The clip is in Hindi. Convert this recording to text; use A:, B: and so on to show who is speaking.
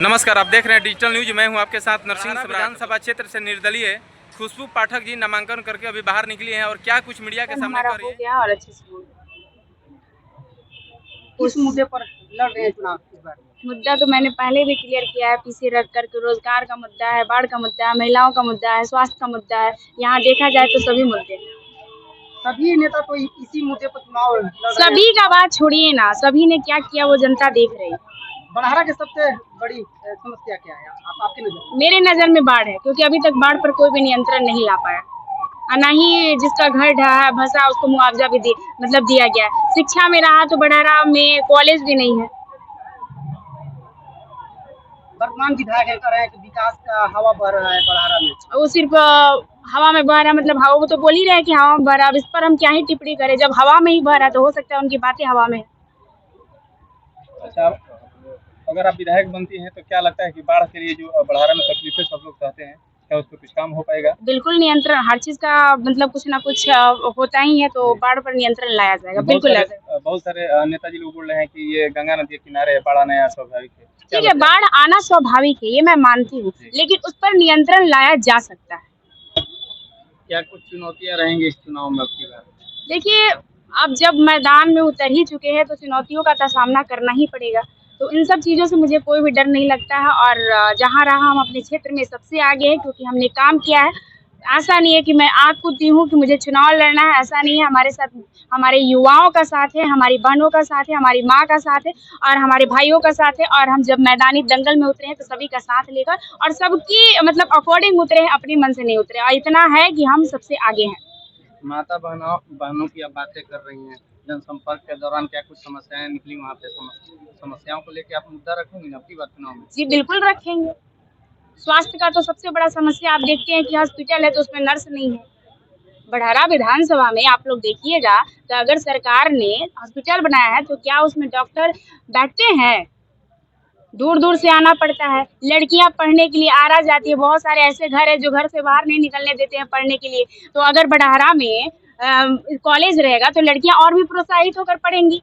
A: नमस्कार, आप देख रहे हैं डिजिटल न्यूज। मैं हूं आपके साथ नरसिंह। विधानसभा क्षेत्र से निर्दलीय खुशबू पाठक जी नामांकन करके अभी बाहर निकली हैं और क्या कुछ मीडिया के सामने कर रही
B: हो
A: हैं।
B: गया और अच्छे से
C: किस मुद्दे पर लड़ रहे हैं चुनाव इस बार?
B: मुद्दा तो मैंने पहले भी क्लियर किया है। पीसी रख करके रोजगार का मुद्दा है, बाढ़ का मुद्दा है, महिलाओं का मुद्दा है, स्वास्थ्य का मुद्दा है। यहाँ देखा जाए तो सभी मुद्दे हैं।
C: सभी नेता तो इसी मुद्दे पर चुनाव लड़ रहे हैं।
B: सभी का बात छोड़िए ना, सभी ने क्या किया वो जनता देख रही है।
C: बड़हरा की सबसे बड़ी समस्या क्या है आपकी नजर में?
B: मेरे नजर में बाढ़ है, क्योंकि अभी तक बाढ़ पर कोई भी नियंत्रण नहीं ला पाया और ना ही जिसका घर ढहा भसा उसको मुआवजा भी दिया गया। शिक्षा में रहा तो बड़हरा में कॉलेज भी नहीं है।
C: वर्तमान विधायक कह रहे हैं कि विकास का हवा बह रहा है बड़हरा में।
B: वो सिर्फ हवा में बह रहा, मतलब हवा, वो तो बोल ही रहे हैं कि हवा में बह रहा। अब इस पर हम क्या ही टिप्पणी करें, जब हवा में ही बह रहा तो हो सकता है उनकी बातें हवा में।
A: अच्छा, अगर आप विधायक बनती हैं तो क्या लगता है कि बाढ़ के लिए जो बड़हरा में तकलीफें सब लोग सहते हैं, क्या उस पर कुछ काम हो पाएगा?
B: बिल्कुल नियंत्रण, हर चीज का मतलब कुछ ना कुछ होता ही है, तो बाढ़ पर नियंत्रण लाया जाएगा। बिल्कुल
A: बहुत सारे नेताजी लोग बोल रहे हैं कि ये गंगा नदी के किनारे बाढ़ आना स्वाभाविक है।
B: ठीक है, बाढ़ आना स्वाभाविक है, ये मैं मानती हूँ, लेकिन उस पर नियंत्रण लाया जा सकता है।
A: क्या कुछ चुनौतियां रहेंगी इस चुनाव में आपकी बार?
B: देखिए, अब जब मैदान में उतर ही चुके हैं तो चुनौतियों का तो सामना करना ही पड़ेगा। तो इन सब चीज़ों से मुझे कोई भी डर नहीं लगता है और जहाँ रहा हम अपने क्षेत्र में सबसे आगे हैं, क्योंकि हमने काम किया है। ऐसा नहीं है कि मैं आग कूदती हूँ कि मुझे चुनाव लड़ना है, ऐसा नहीं है। हमारे साथ हमारे युवाओं का साथ है, हमारी बहनों का साथ है, हमारी माँ का साथ है और हमारे भाइयों का साथ है। और हम जब मैदानी दंगल में उतरे हैं तो सभी का साथ लेकर और सबकी मतलब अकॉर्डिंग उतरे हैं, अपने मन से नहीं उतरे। और इतना है कि हम सबसे आगे हैं।
A: माता बहनों की आप बातें कर रही हैं, जनसंपर्क के दौरान क्या कुछ समस्याएं निकली वहाँ पे? समस्याओं को लेकर आप मुद्दा रखेंगे ना आपकी बात चुनाव में?
B: जी बिल्कुल रखेंगे। स्वास्थ्य का तो सबसे बड़ा समस्या आप देखते हैं कि हॉस्पिटल है तो उसमें नर्स नहीं है। बड़हरा विधानसभा में आप लोग देखिएगा तो अगर सरकार ने हॉस्पिटल बनाया है तो क्या उसमें डॉक्टर बैठते हैं? दूर दूर से आना पड़ता है। लड़कियां पढ़ने के लिए आरा जाती है, बहुत सारे ऐसे घर है जो घर से बाहर नहीं निकलने देते हैं पढ़ने के लिए। तो अगर बड़हरा में कॉलेज रहेगा तो लड़कियां और भी प्रोत्साहित होकर पढ़ेंगी।